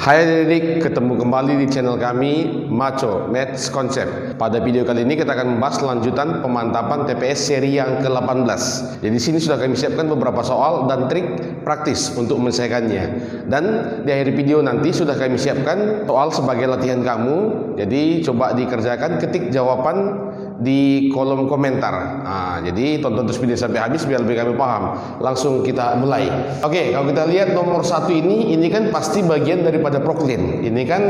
Hai adik-adik, ketemu kembali di channel kami Maco Maths Concept. Pada video kali ini kita akan membahas lanjutan pemantapan TPS seri yang ke-18. Jadi di sini sudah kami siapkan beberapa soal dan trik praktis untuk menyelesaikannya. Dan di akhir video nanti sudah kami siapkan soal sebagai latihan kamu. Jadi coba dikerjakan, ketik jawaban di kolom komentar. Jadi tonton terus video sampai habis biar lebih kami paham. Langsung kita mulai. Oke, kalau kita lihat nomor 1 ini kan pasti bagian daripada proklin. Ini kan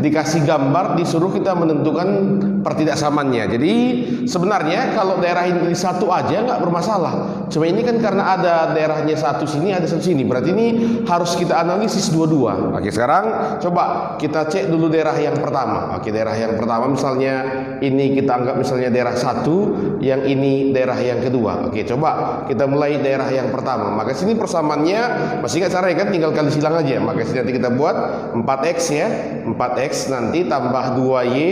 dikasih gambar, disuruh kita menentukan pertidaksamannya. Jadi sebenarnya kalau daerah ini satu aja nggak bermasalah. Cuma ini kan karena ada daerahnya satu sini, ada satu sini. Berarti ini harus kita analisis dua-dua. Oke, sekarang coba kita cek dulu daerah yang pertama. Oke, daerah yang pertama misalnya ini kita anggap misalnya daerah satu, yang ini daerah yang kedua. Oke, coba kita mulai daerah yang pertama. Maka sini persamaannya masih nggak caranya kan, tinggal kali silang aja. Maka sini nanti kita buat 4x ya, 4x nanti tambah 2y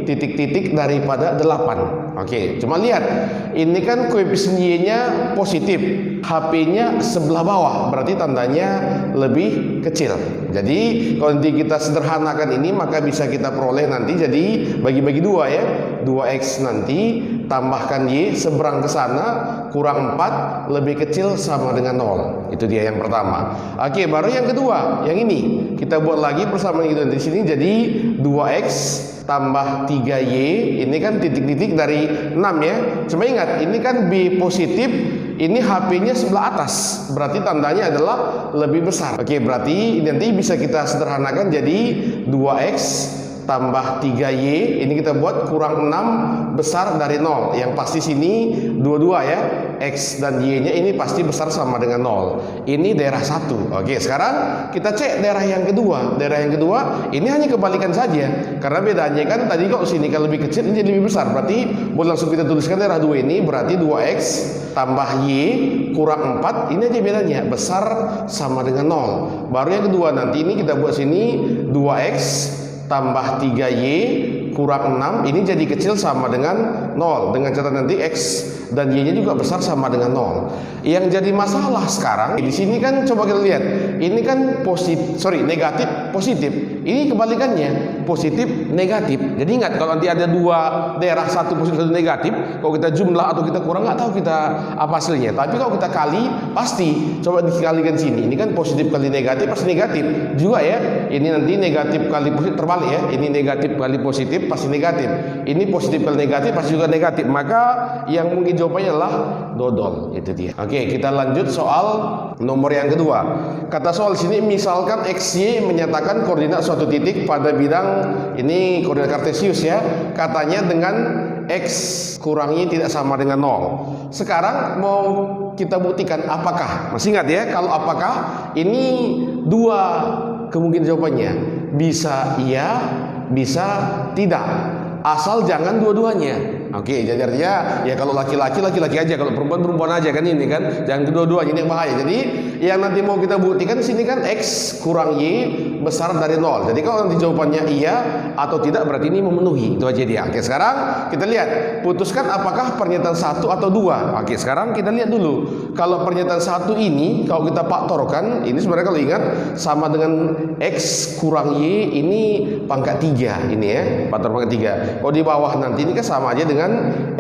titik-titik daripada 8. Oke, cuma lihat ini kan koefisien y-nya positif, HP-nya sebelah bawah, berarti tandanya lebih kecil. Jadi kalau nanti kita sederhanakan ini, maka bisa kita peroleh nanti jadi bagi-bagi 2 ya, 2x nanti tambahkan y seberang ke sana kurang 4 lebih kecil sama dengan 0. Itu dia yang pertama. Oke, baru yang kedua, yang ini kita buat lagi persamaan itu di sini jadi 2x tambah 3y, ini kan titik-titik dari 6 ya. Cuma ingat, ini kan B positif, ini HP-nya sebelah atas, berarti tandanya adalah lebih besar. Oke, berarti nanti bisa kita sederhanakan jadi 2x tambah 3y, ini kita buat kurang 6 besar dari 0. Yang pasti sini dua-dua ya, x dan y-nya ini pasti besar sama dengan 0. Ini daerah 1. Oke, sekarang kita cek daerah yang kedua. Daerah yang kedua ini hanya kebalikan saja, karena bedanya kan tadi kok sini kan lebih kecil, ini jadi lebih besar. Berarti boleh langsung kita tuliskan daerah 2 ini, berarti 2x tambah y kurang 4, ini aja bedanya, besar sama dengan 0. Baru yang kedua nanti ini kita buat sini 2x tambah 3y kurang 6, ini jadi kecil sama dengan 0, dengan catatan nanti x dan y-nya juga besar sama dengan 0. Yang jadi masalah sekarang di sini kan coba kita lihat, ini kan negatif positif, ini kebalikannya positif negatif. Jadi ingat, kalau nanti ada dua daerah, satu positif satu negatif, kalau kita jumlah atau kita kurang nggak tahu kita apa hasilnya. Tapi kalau kita kali pasti, coba dikalikan sini, ini kan positif kali negatif pasti negatif juga ya. Ini nanti negatif kali positif terbalik ya, ini negatif kali positif pasti negatif, ini positif kali negatif pasti juga negatif. Maka yang mungkin jawabannya adalah dodol. Itu dia. Oke, kita lanjut soal nomor yang kedua. Kata soal sini, misalkan XY menyatakan koordinat suatu titik pada bidang ini koordinat kartesius ya, katanya dengan x kurang y tidak sama dengan 0. Sekarang mau kita buktikan apakah, masih ingat ya, kalau apakah ini dua kemungkinan jawabannya, bisa iya, bisa tidak, asal jangan dua-duanya. Oke, jadi artinya ya kalau laki-laki aja, kalau perempuan aja kan, ini kan jangan kedua-duanya, ini yang bahaya. Jadi yang nanti mau kita buktikan sini kan x kurang y besar dari 0. Jadi kalau nanti jawabannya iya atau tidak, berarti ini memenuhi. Itu aja dia. Oke, sekarang kita lihat, putuskan apakah pernyataan 1 atau 2. Oke, sekarang kita lihat dulu. Kalau pernyataan 1 ini kalau kita faktorkan, ini sebenarnya kalau ingat sama dengan x kurang y ini pangkat 3 ini ya, faktor pangkat 3. Kalau di bawah nanti ini kan sama aja dengan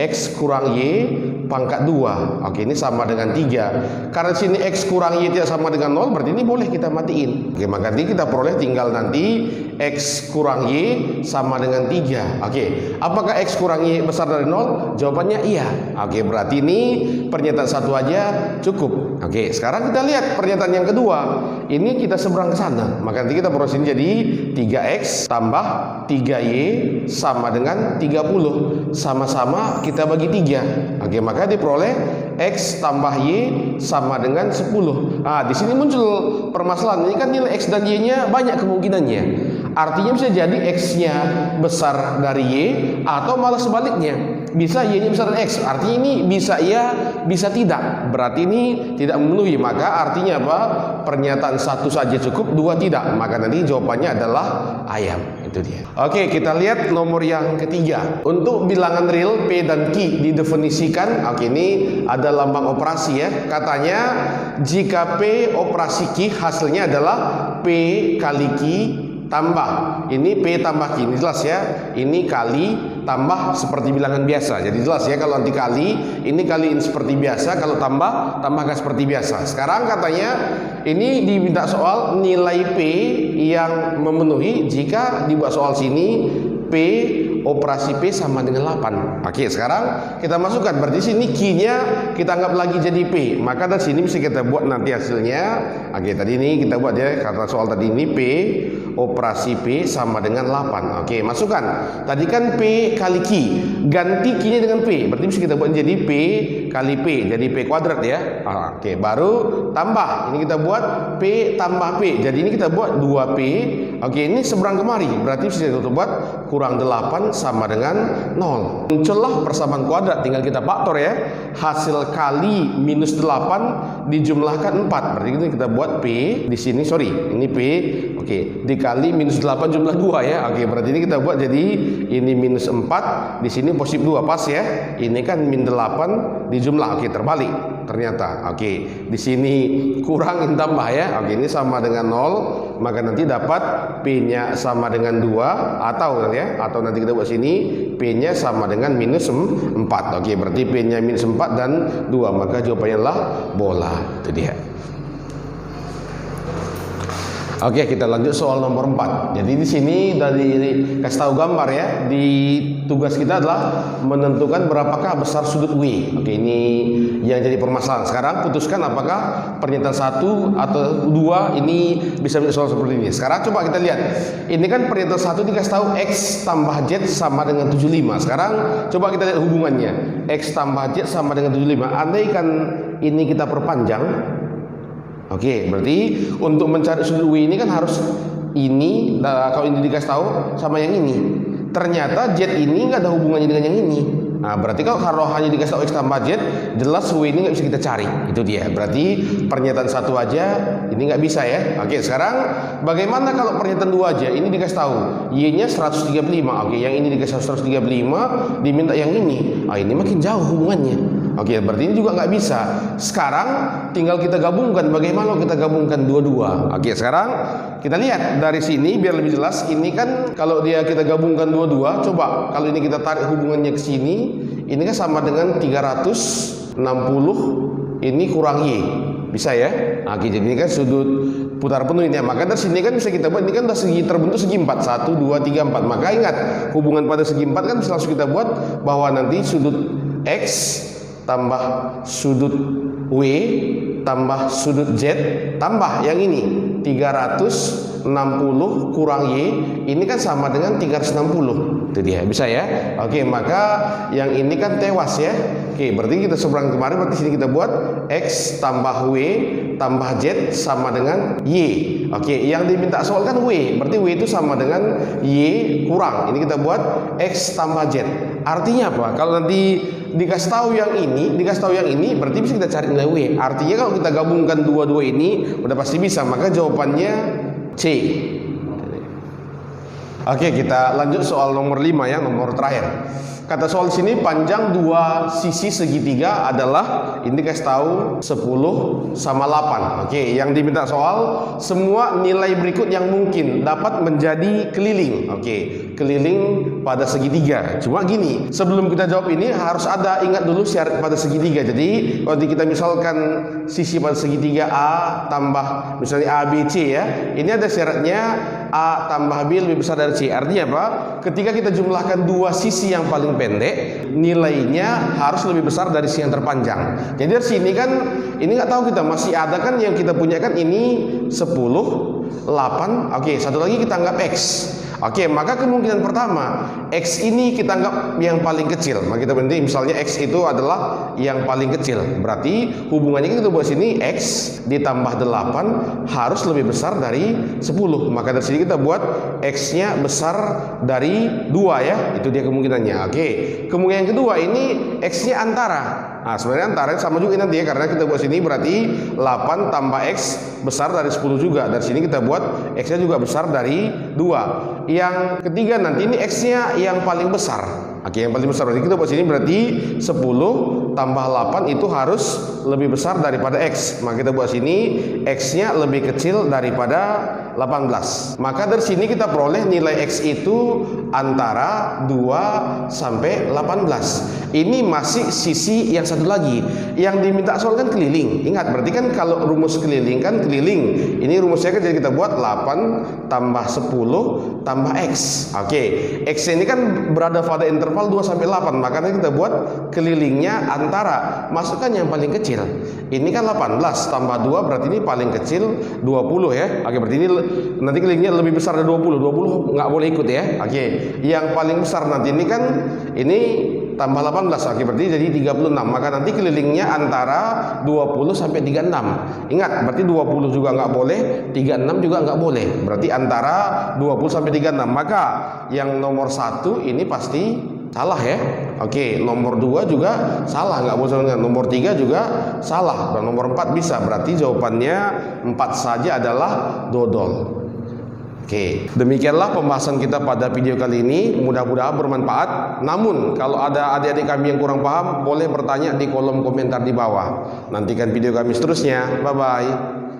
x kurang y pangkat 2. Oke, ini sama dengan 3. Karena sini x kurang y tidak sama dengan 0, berarti ini boleh kita matiin. Oke, maka nanti kita peroleh tinggal nanti x kurang y sama dengan 3. Oke, apakah x kurang y besar dari 0? Jawabannya iya. Oke, berarti ini pernyataan 1 aja cukup. Oke, sekarang kita lihat pernyataan yang kedua. Ini kita seberang ke sana, maka nanti kita peroleh sini jadi 3x tambah 3y sama dengan 30. Sama-sama kita bagi 3. Oke, maka diperoleh x tambah y sama dengan 10. Di sini muncul permasalahan. Ini kan nilai x dan y-nya banyak kemungkinannya. Artinya bisa jadi x-nya besar dari y, atau malah sebaliknya, bisa y-nya besar dari x. Artinya ini bisa iya, bisa tidak. Berarti ini tidak memenuhi. Maka artinya apa? Pernyataan 1 saja cukup, 2 tidak. Maka nanti jawabannya adalah ayam. Itu dia. Oke, kita lihat nomor yang ketiga. Untuk bilangan real P dan Q didefinisikan. Oke, ini ada lambang operasi ya. Katanya jika P operasi Q hasilnya adalah P kali Q tambah ini P tambah Q. Ini jelas ya, ini kali tambah seperti bilangan biasa. Jadi jelas ya, kalau nanti kali ini kaliin seperti biasa, kalau tambahkan seperti biasa. Sekarang katanya ini diminta soal nilai P yang memenuhi jika dibuat soal sini P operasi P sama dengan 8. Oke, sekarang kita masukkan, berarti sini Q-nya kita anggap lagi jadi P. Maka dari sini bisa kita buat nanti hasilnya. Oke, tadi ini kita buat ya, karena soal tadi ini P operasi P sama dengan 8. Oke, masukkan. Tadi kan P kali Q, ganti Q-nya dengan P. Berarti bisa kita buat jadi P kali P, jadi P kuadrat ya. Oke, baru tambah. Ini kita buat P tambah P. Jadi ini kita buat 2P. Oke, ini seberang kemari. Berarti bisa kita buat kurang 8 sama dengan 0. Muncullah persamaan kuadrat, tinggal kita faktor ya. Hasil kali minus 8 dijumlahkan 4. Berarti kita buat P di sini, sorry, ini P. Oke, dikali minus 8 jumlah 2 ya. Oke, berarti ini kita buat jadi ini minus 4, di sini positif 2, pas ya. Ini kan min 8 dijumlah. Oke, terbalik ternyata. Oke, di sini kurang ini tambah ya. Oke, ini sama dengan 0, maka nanti dapat P-nya sama dengan 2 atau ya, atau nanti kita buat sini P-nya sama dengan minus 4. Oke, berarti P-nya minus 4 dan 2, maka jawabannya adalah bola. Itu dia. Oke, kita lanjut soal nomor 4. Jadi di sini dari kasih tahu gambar ya, di tugas kita adalah menentukan berapakah besar sudut W. Oke, ini yang jadi permasalahan. Sekarang putuskan apakah pernyataan 1 atau 2 ini bisa menjadi soal seperti ini. Sekarang coba kita lihat. Ini kan pernyataan 1 dikasih tahu X tambah Z sama dengan 75. Sekarang coba kita lihat hubungannya. X tambah Z sama dengan 75. Andaikan ini kita perpanjang. Oke, berarti untuk mencari sudut W ini kan harus ini, kalau ini dikasih tahu sama yang ini. Ternyata Z ini nggak ada hubungannya dengan yang ini. Nah, berarti kalau hanya dikasih tahu X tambah Z, jelas W ini nggak bisa kita cari. Itu dia. Berarti pernyataan 1 aja ini nggak bisa ya. Oke, sekarang bagaimana kalau pernyataan 2 aja? Ini dikasih tahu Y-nya 135. Oke, yang ini dikasih tahu 135, diminta yang ini. Ini makin jauh hubungannya. Oke, berarti ini juga nggak bisa. Sekarang tinggal kita gabungkan. Bagaimana kita gabungkan dua-dua? Oke, sekarang kita lihat dari sini biar lebih jelas. Ini kan kalau dia kita gabungkan dua-dua, coba kalau ini kita tarik hubungannya ke sini, ini kan sama dengan 360 ini kurang Y. Bisa ya? Oke, jadi ini kan sudut putar penuh ini. Maka dari sini kan bisa kita buat, ini kan sudah segi terbentuk segi 4. 1, 2, 3, 4. Maka ingat, hubungan pada segi 4 kan bisa langsung kita buat bahwa nanti sudut X tambah sudut W tambah sudut Z tambah yang ini 360 kurang Y, ini kan sama dengan 360. Itu dia, bisa ya. Oke, maka yang ini kan tewas ya. Oke, berarti kita seberang kemarin, berarti sini kita buat X tambah W tambah Z sama dengan Y. Oke, yang diminta soal kan W, berarti W itu sama dengan Y kurang. Ini kita buat X tambah Z. Artinya apa? Kalau nanti dikasih tahu yang ini, berarti bisa kita cari nilai W. Artinya kalau kita gabungkan dua-dua ini udah pasti bisa, maka jawabannya C. Oke, kita lanjut soal nomor 5 ya, nomor terakhir. Kata soal sini panjang dua sisi segitiga adalah ini kasih tahu 10 sama 8. Oke, yang diminta soal semua nilai berikut yang mungkin dapat menjadi keliling. Oke, keliling pada segitiga. Cuma gini, sebelum kita jawab ini harus ada, ingat dulu syarat pada segitiga. Jadi kalau kita misalkan sisi pada segitiga A tambah misalnya A, B, C ya, ini ada syaratnya A tambah B lebih besar dari C. Artinya apa? Ketika kita jumlahkan dua sisi yang paling pendek, nilainya harus lebih besar dari sisi yang terpanjang. Jadi dari sini kan, ini nggak tahu kita masih ada kan yang kita punya kan ini 10, 8. Oke, satu lagi kita anggap X. Oke, maka kemungkinan pertama X ini kita anggap yang paling kecil. Maka kita berarti misalnya X itu adalah yang paling kecil. Berarti hubungannya kita buat sini X ditambah 8 harus lebih besar dari 10. Maka dari sini kita buat X-nya besar dari 2 ya. Itu dia kemungkinannya. Oke. Kemungkinan kedua ini X-nya antara. Nah, sebenarnya antara sama juga nanti ya, karena kita buat sini berarti 8 tambah X besar dari 10 juga. Dari sini kita buat X-nya juga besar dari 2. Yang ketiga nanti ini X-nya yang paling besar. Oke, yang paling besar. Berarti kita buat sini berarti 10 tambah 8 itu harus lebih besar daripada X. Maka kita buat sini X-nya lebih kecil daripada 18. Maka dari sini kita peroleh nilai X itu antara 2 sampai 18. Ini masih sisi yang satu lagi. Yang diminta soal kan keliling. Ingat, berarti kan kalau rumus keliling kan keliling. Ini rumusnya kan jadi kita buat 8 tambah 10 tambah X. Oke, X ini kan berada pada interval 2 sampai 8. Makanya kita buat kelilingnya antara. Masukkan yang paling kecil. Ini kan 18 tambah 2 berarti ini paling kecil 20 ya. Oke, berarti ini nanti kelilingnya lebih besar dari 20. 20 nggak boleh ikut ya. Oke, yang paling besar nanti ini kan ini tambah 18. Oke, berarti jadi 36. Maka nanti kelilingnya antara 20 sampai 36. Ingat, berarti 20 juga nggak boleh, 36 juga nggak boleh. Berarti antara 20 sampai 36. Maka yang nomor 1 ini pasti salah ya. Oke, nomor 2 juga salah, nggak boleh. Nomor 3 juga salah. Dan nomor 4 bisa. Berarti jawabannya 4 saja adalah dodol. Oke, demikianlah pembahasan kita pada video kali ini. Mudah-mudahan bermanfaat. Namun, kalau ada adik-adik kami yang kurang paham, boleh bertanya di kolom komentar di bawah. Nantikan video kami seterusnya. Bye-bye.